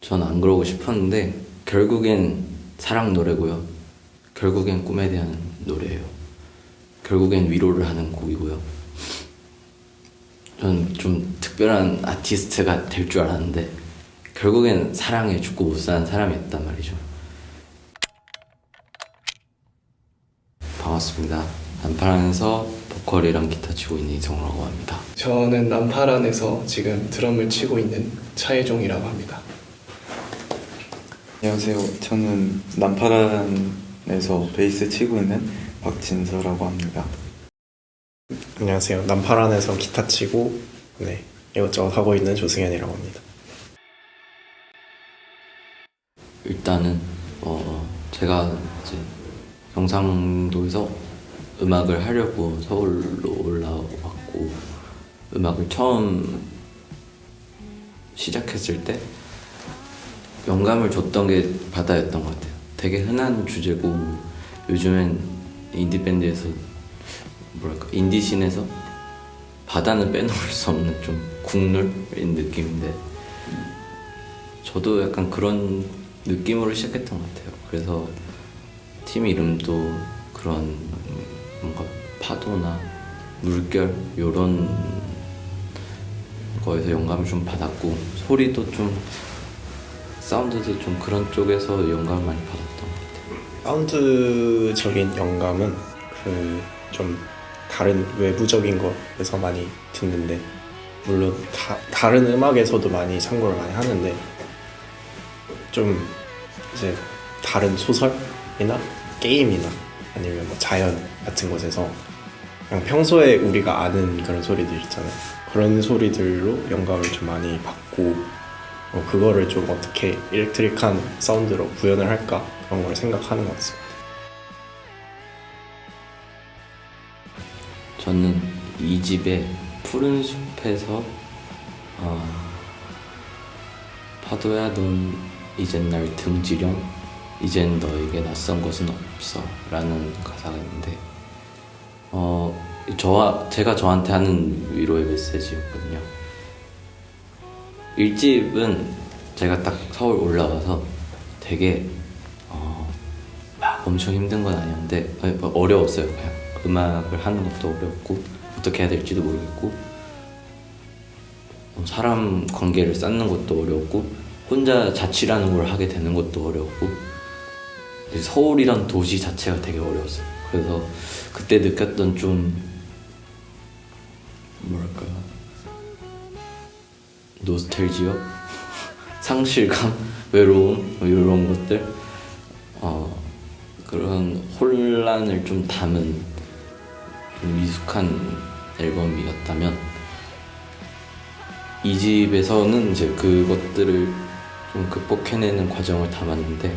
전 안 그러고 싶었는데 결국엔 사랑 노래고요. 결국엔 꿈에 대한 노래예요. 결국엔 위로를 하는 곡이고요. 전 좀 특별한 아티스트가 될 줄 알았는데 결국엔 사랑에 죽고 못 사는 사람이었단 말이죠. 반갑습니다. 난파란에서 보컬이랑 기타 치고 있는 이성우라고 합니다. 저는 난파란에서 지금 드럼을 치고 있는 차혜종이라고 합니다. 안녕하세요. 저는 남파란에서 베이스 치고 있는 박진서라고 합니다. 안녕하세요. 남파란에서 기타 치고 이것저것 하고 있는 조승현이라고 합니다. 일단은 제가 이제 경상도에서 음악을 하려고 서울로 올라왔고 음악을 처음 시작했을 때 영감을 줬던 게 바다였던 것 같아요. 되게 흔한 주제고 요즘엔 인디밴드에서 뭐랄까 인디씬에서 바다는 빼놓을 수 없는 좀 국룰인 느낌인데 저도 약간 그런 느낌으로 시작했던 것 같아요. 그래서 팀 이름도 그런 뭔가 파도나 물결 요런 거에서 영감을 좀 받았고 소리도 좀 사운드도 좀 그런 쪽에서 영감을 많이 받았던 것 같아요. 사운드적인 영감은 좀 다른 외부적인 것에서 많이 듣는데 물론 다른 음악에서도 많이 참고를 많이 하는데 좀 이제 다른 소설이나 게임이나 아니면 뭐 자연 같은 곳에서 그냥 평소에 우리가 아는 그런 소리들 있잖아요. 그런 소리들로 영감을 좀 많이 받고 그거를 좀 어떻게 일렉트릭한 사운드로 구현을 할까 그런 걸 생각하는 것 같습니다. 저는 이 집의 푸른 숲에서 파도야 넌 이젠 날 등지렴 이젠 너에게 낯선 것은 없어 라는 가사가 있는데 제가 저한테 하는 위로의 메시지였거든요. 1집은 제가 딱 서울 올라와서 되게 막 엄청 힘든 건 아니었는데 어려웠어요. 그냥 음악을 하는 것도 어렵고 어떻게 해야 될지도 모르겠고 사람 관계를 쌓는 것도 어려웠고 혼자 자취라는 걸 하게 되는 것도 어려웠고 서울이란 도시 자체가 되게 어려웠어요. 그래서 그때 느꼈던 좀 뭐랄까 노스텔지어? 상실감? 외로움? 이런 것들 그런 혼란을 좀 담은 좀 미숙한 앨범이었다면 이 집에서는 이제 그것들을 좀 극복해내는 과정을 담았는데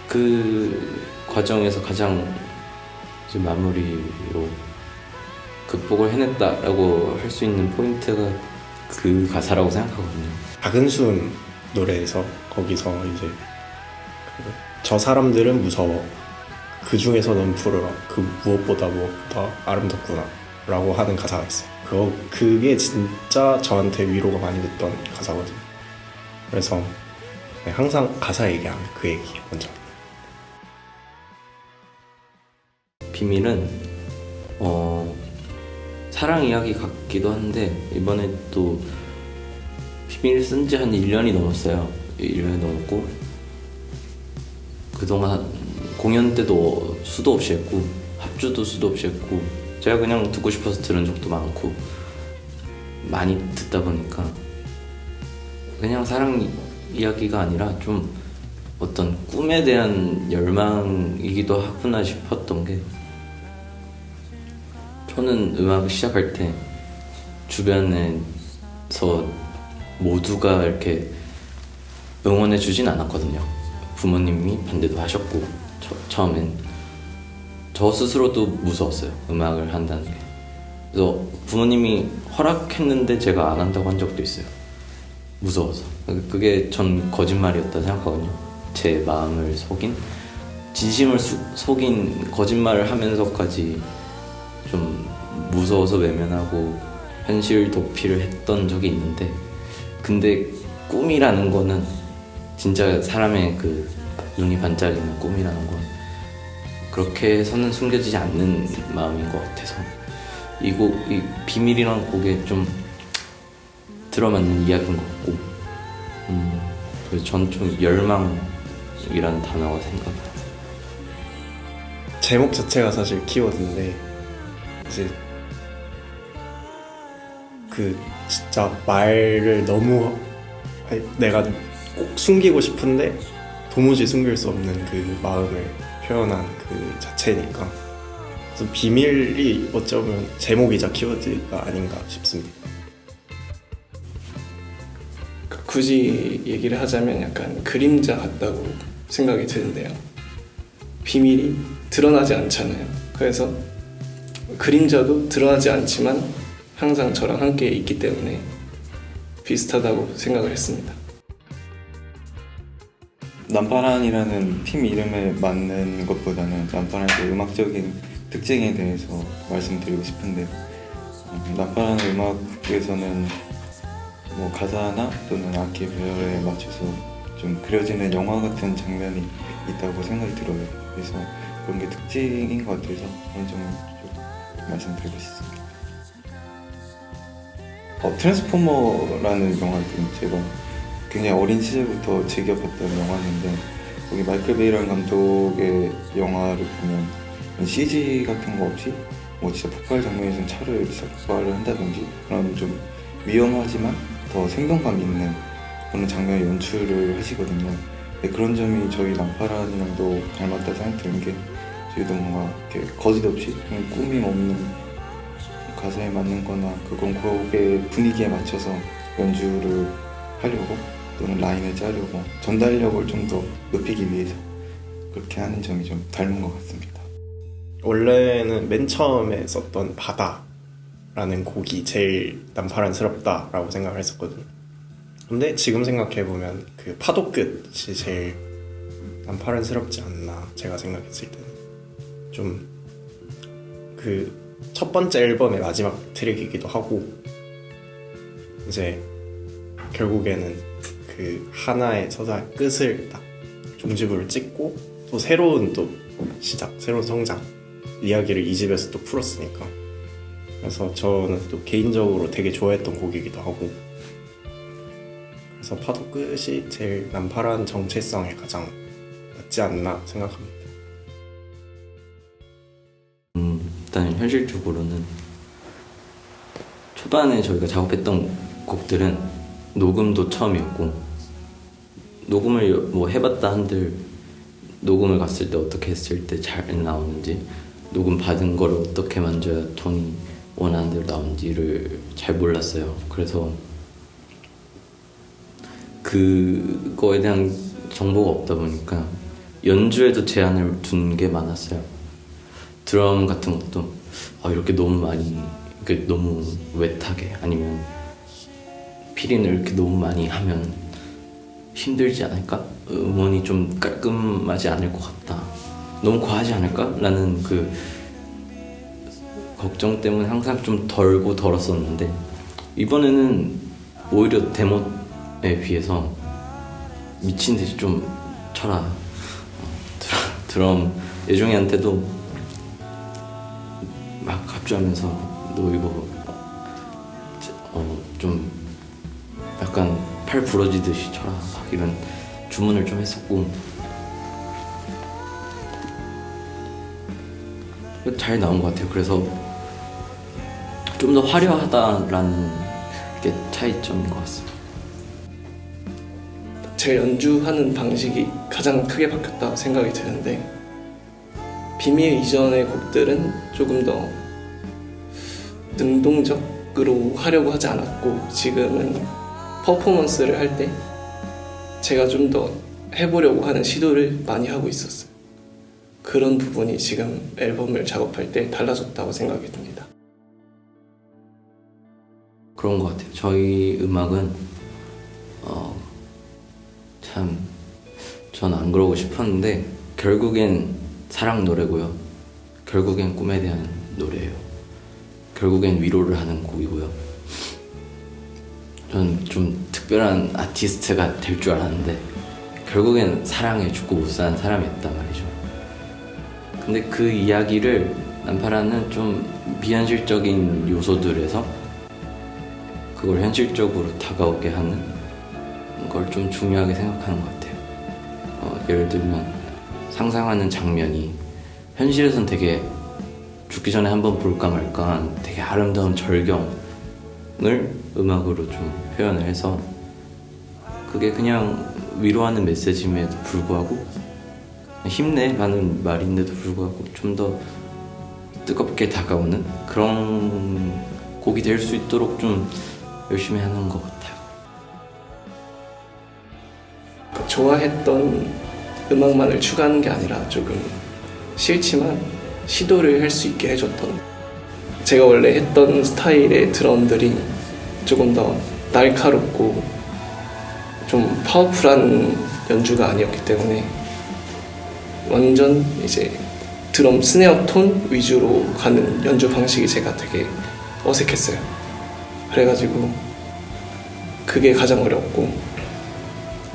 그 과정에서 가장 이제 마무리로 극복을 해냈다라고 할 수 있는 포인트가 그 가사라고 생각하거든요. 작은 숨 노래에서 거기서 이제 저 사람들은 무서워 그 중에서 넌 푸르러 그 무엇보다 아름답구나 라고 하는 가사가 있어요. 그게 진짜 저한테 위로가 많이 됐던 가사거든요. 그래서 항상 가사 얘기하면 그 얘기 먼저. 비밀은 사랑 이야기 같기도 한데 이번에 또 비밀을 쓴 지 한 1년이 넘었어요. 1년이 넘었고 그동안 공연 때도 수도 없이 했고 합주도 수도 없이 했고 제가 그냥 듣고 싶어서 들은 적도 많고 많이 듣다 보니까 그냥 사랑 이야기가 아니라 좀 어떤 꿈에 대한 열망이기도 하구나 싶었던 게 저는 음악을 시작할 때 주변에서 모두가 이렇게 응원해 주진 않았거든요. 부모님이 반대도 하셨고 처음엔 저 스스로도 무서웠어요. 음악을 한다는 게. 그래서 부모님이 허락했는데 제가 안 한다고 한 적도 있어요. 무서워서. 그게 전 거짓말이었다 생각하거든요. 제 마음을 속인 진심을 속인 거짓말을 하면서까지 좀 무서워서 외면하고 현실 도피를 했던 적이 있는데 근데 꿈이라는 거는 진짜 사람의 그 눈이 반짝이는 꿈이라는 건 그렇게 해서는 숨겨지지 않는 마음인 것 같아서 이 비밀이라는 곡에 좀 들어맞는 이야기인 것 같고 그래서 전 좀 열망이라는 단어가 생각나요. 제목 자체가 사실 키워드인데 이제 그 진짜 말을 너무 내가 꼭 숨기고 싶은데 도무지 숨길 수 없는 그 마음을 표현한 그 자체니까 그래서 비밀이 어쩌면 제목이자 키워드가 아닌가 싶습니다. 굳이 얘기를 하자면 약간 그림자 같다고 생각이 드는데요. 비밀이 드러나지 않잖아요. 그래서 그림자도 드러나지 않지만 항상 저랑 함께 있기 때문에 비슷하다고 생각을 했습니다. 남파란이라는 팀 이름에 맞는 것보다는 남파란의 음악적인 특징에 대해서 말씀드리고 싶은데 남파란 음악에서는 뭐 가사나 또는 악기 배열에 맞춰서 좀 그려지는 영화 같은 장면이 있다고 생각이 들어요. 그래서 그런 게 특징인 것 같아서 그런 점을 좀 말씀드리고 싶습니다. 트랜스포머라는 영화는 제가 굉장히 어린 시절부터 즐겨봤던 영화인데 거기 마이클 베이라는 감독의 영화를 보면 CG 같은 거 없이 뭐 진짜 폭발 장면에서는 차를 폭발을 한다든지 그런 좀 위험하지만 더 생동감 있는 그런 장면 연출을 하시거든요. 근데 그런 점이 저희 남파란이랑도 닮았다 생각드는 게 저희도 뭔가 이렇게 거짓 없이 그냥 꾸밈 없는 가사에 맞는 거나 그건 곡의 분위기에 맞춰서 연주를 하려고 또는 라인을 짜려고 전달력을 좀 더 높이기 위해서 그렇게 하는 점이 좀 닮은 것 같습니다. 원래는 맨 처음에 썼던 바다라는 곡이 제일 남파란스럽다라고 생각을 했었거든요. 근데 지금 생각해보면 그 파도 끝이 제일 남파란스럽지 않나 제가 생각했을 때는 좀 그 첫 번째 앨범의 마지막 트랙이기도 하고 이제 결국에는 그 하나의 서사의 끝을 딱 종지부를 찍고 또 새로운 또 시작, 새로운 성장 이야기를 이 집에서 또 풀었으니까 그래서 저는 또 개인적으로 되게 좋아했던 곡이기도 하고 그래서 파도 끝이 제일 남파란 정체성에 가장 맞지 않나 생각합니다. 일단 현실적으로는 초반에 저희가 작업했던 곡들은 녹음도 처음이었고 녹음을 뭐 해봤다 한들 녹음을 갔을 때 어떻게 했을 때 잘 나오는지 녹음 받은 걸 어떻게 만져야 톤이 원하는 대로 나오는지를 잘 몰랐어요. 그래서 그거에 대한 정보가 없다 보니까 연주에도 제한을 둔 게 많았어요. 드럼 같은 것도 이렇게 너무 많이 이렇게 너무 웻하게 아니면 필인을 이렇게 너무 많이 하면 힘들지 않을까? 음원이 좀 깔끔하지 않을 것 같다. 너무 과하지 않을까? 라는 그 걱정 때문에 항상 좀 덜고 덜었었는데 이번에는 오히려 데모에 비해서 미친 듯이 좀 쳐라. 드럼 예종이한테도 막 합주하면서 너 이거 좀 약간 팔 부러지듯이 쳐라 막 이런 주문을 좀 했었고 잘 나온 것 같아요. 그래서 좀 더 화려하다라는 게 차이점인 것 같습니다. 제가 연주하는 방식이 가장 크게 바뀌었다고 생각이 드는데 비밀 이전의 곡들은 조금 더 능동적으로 하려고 하지 않았고 지금은 퍼포먼스를 할 때 제가 좀 더 해보려고 하는 시도를 많이 하고 있었어요. 그런 부분이 지금 앨범을 작업할 때 달라졌다고 생각이 듭니다. 그런 것 같아요. 저희 음악은 참 전 안 그러고 싶었는데 결국엔 사랑 노래고요. 결국엔 꿈에 대한 노래예요. 결국엔 위로를 하는 곡이고요. 전 좀 특별한 아티스트가 될 줄 알았는데 결국엔 사랑에 죽고 못 사는 사람이었단 말이죠. 근데 그 이야기를 남파라는 좀 비현실적인 요소들에서 그걸 현실적으로 다가오게 하는 걸 좀 중요하게 생각하는 것 같아요. 예를 들면 상상하는 장면이 현실에선 되게 죽기 전에 한번 볼까 말까 한 되게 아름다운 절경을 음악으로 좀 표현을 해서 그게 그냥 위로하는 메시지임에도 불구하고 힘내라는 말인데도 불구하고 좀 더 뜨겁게 다가오는 그런 곡이 될 수 있도록 좀 열심히 하는 것 같아요. 좋아했던 음악만을 추구하는 게 아니라 조금 싫지만 시도를 할 수 있게 해줬던, 제가 원래 했던 스타일의 드럼들이 조금 더 날카롭고 좀 파워풀한 연주가 아니었기 때문에 완전 이제 드럼 스네어 톤 위주로 가는 연주 방식이 제가 되게 어색했어요. 그래가지고 그게 가장 어렵고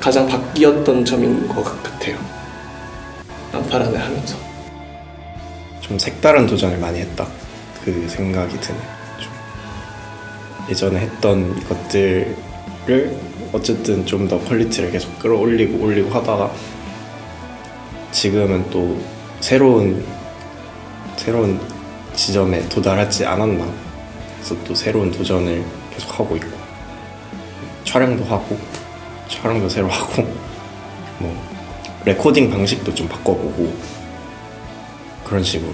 가장 바뀌었던 점인 것 같아요. 남파란을 하면서. 좀 색다른 도전을 많이 했다 그 생각이 드네. 좀 예전에 했던 것들을 어쨌든 좀 더 퀄리티를 계속 끌어올리고 하다가 지금은 또 새로운 지점에 도달하지 않았나. 그래서 또 새로운 도전을 계속 하고 있고 촬영도 새로 하고 뭐 레코딩 방식도 좀 바꿔보고 그런 식으로.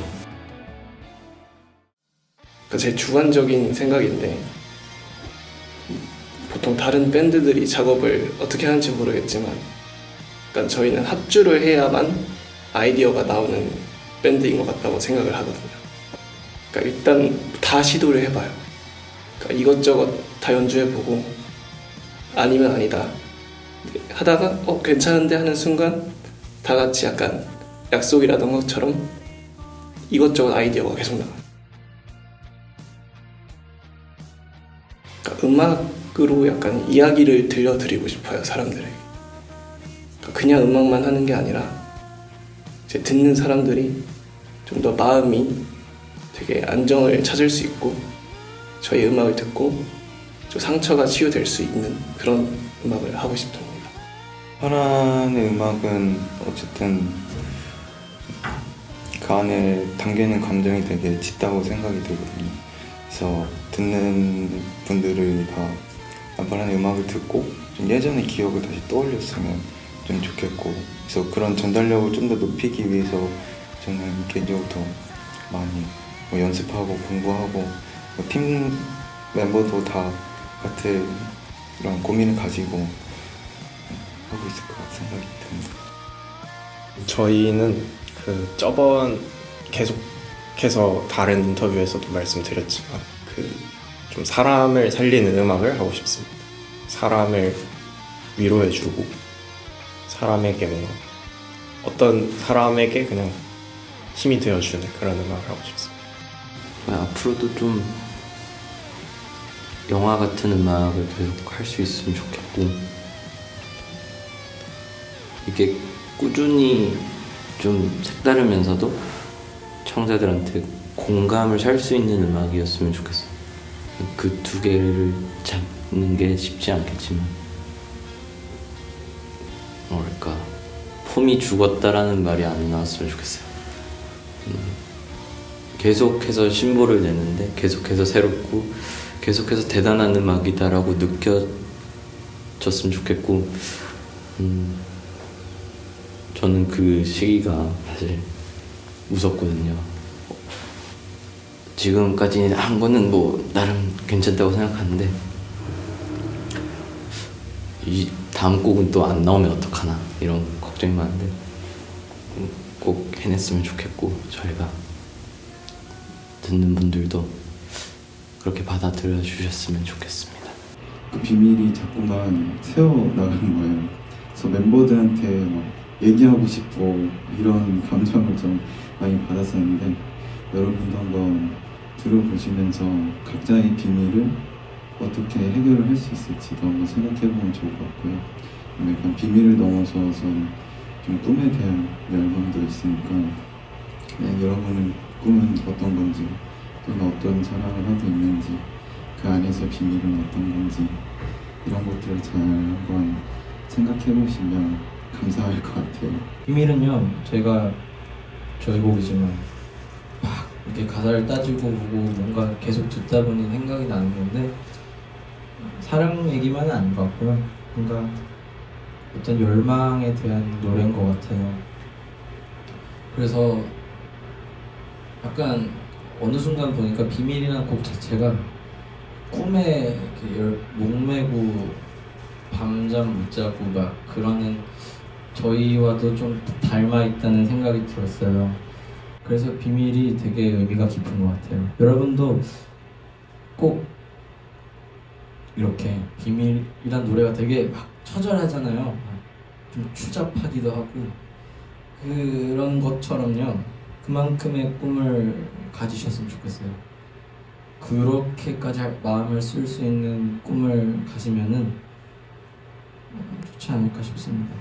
제 주관적인 생각인데 보통 다른 밴드들이 작업을 어떻게 하는지 모르겠지만 그러니까 저희는 합주를 해야만 아이디어가 나오는 밴드인 것 같다고 생각을 하거든요. 그러니까 일단 다 시도를 해봐요. 그러니까 이것저것 다 연주해보고 아니면 아니다 하다가 괜찮은데 하는 순간 다 같이 약간 약속이라던 것처럼 이것저것 아이디어가 계속 나와요. 그러니까 음악으로 약간 이야기를 들려드리고 싶어요, 사람들에게. 그러니까 그냥 음악만 하는 게 아니라 이제 듣는 사람들이 좀 더 마음이 되게 안정을 찾을 수 있고 저희 음악을 듣고 좀 상처가 치유될 수 있는 그런 음악을 하고 싶습니다. 파란의 음악은 어쨌든 그 안에 담기는 감정이 되게 짙다고 생각이 들거든요. 그래서 듣는 분들이 다 파란의 음악을 듣고 좀 예전의 기억을 다시 떠올렸으면 좀 좋겠고, 그래서 그런 전달력을 좀 더 높이기 위해서 저는 개인적으로 더 많이 연습하고 공부하고 팀 멤버도 다 같은 이런 고민을 가지고 하고 있을 것 같은 생각이 듭니다. 저희는 그 저번 계속해서 다른 인터뷰에서도 말씀드렸지만 그 좀 사람을 살리는 음악을 하고 싶습니다. 사람을 위로해주고 사람에게 뭔가 어떤 사람에게 그냥 힘이 되어주는 그런 음악을 하고 싶습니다. 앞으로도 좀 영화 같은 음악을 계속 할 수 있으면 좋겠고, 이게 꾸준히 좀 색다르면서도 청자들한테 공감을 살 수 있는 음악이었으면 좋겠어요. 그 두 개를 잡는 게 쉽지 않겠지만 뭐랄까 폼이 죽었다라는 말이 안 나왔으면 좋겠어요. 계속해서 신보를 내는데 계속해서 새롭고 계속해서 대단한 음악이다라고 느껴졌으면 좋겠고, 저는 그 시기가 사실 무섭거든요. 지금까지 한 거는 뭐 나름 괜찮다고 생각하는데 이 다음 곡은 또 안 나오면 어떡하나 이런 걱정이 많은데 꼭 해냈으면 좋겠고, 저희가 듣는 분들도 그렇게 받아들여 주셨으면 좋겠습니다. 그 비밀이 자꾸만 새어나가는 거예요. 그래서 멤버들한테 막 얘기하고 싶고 이런 감정을 좀 많이 받았었는데, 여러분도 한번 들어보시면서 각자의 비밀을 어떻게 해결을 할 수 있을지도 한번 생각해보면 좋을 것 같고요. 좀 약간 비밀을 넘어서서 좀 꿈에 대한 열망도 있으니까 여러분은 꿈은 어떤 건지 또는 어떤 사랑을 하고 있는지 그 안에서 비밀은 어떤 건지 이런 것들을 잘 한번 생각해 보시면 감사할 것 같아요. 비밀은요, 제가 저희 곡이지만 막 이렇게 가사를 따지고 보고 뭔가 계속 듣다 보니 생각이 나는 건데 사랑 얘기만은 아닌 것 같고요. 뭔가 어떤 열망에 대한 노래인 것 같아요. 그래서 약간 어느 순간 보니까 비밀이라는 곡 자체가 꿈에 이렇게 목매고 밤잠 못 자고 막 그러는 저희와도 좀 닮아 있다는 생각이 들었어요. 그래서 비밀이 되게 의미가 깊은 것 같아요. 여러분도 꼭 이렇게 비밀이란 노래가 되게 막 처절하잖아요. 좀 추잡하기도 하고 그런 것처럼요. 그만큼의 꿈을 가지셨으면 좋겠어요. 그렇게까지 마음을 쓸 수 있는 꿈을 가지면은 좋지 않을까 싶습니다.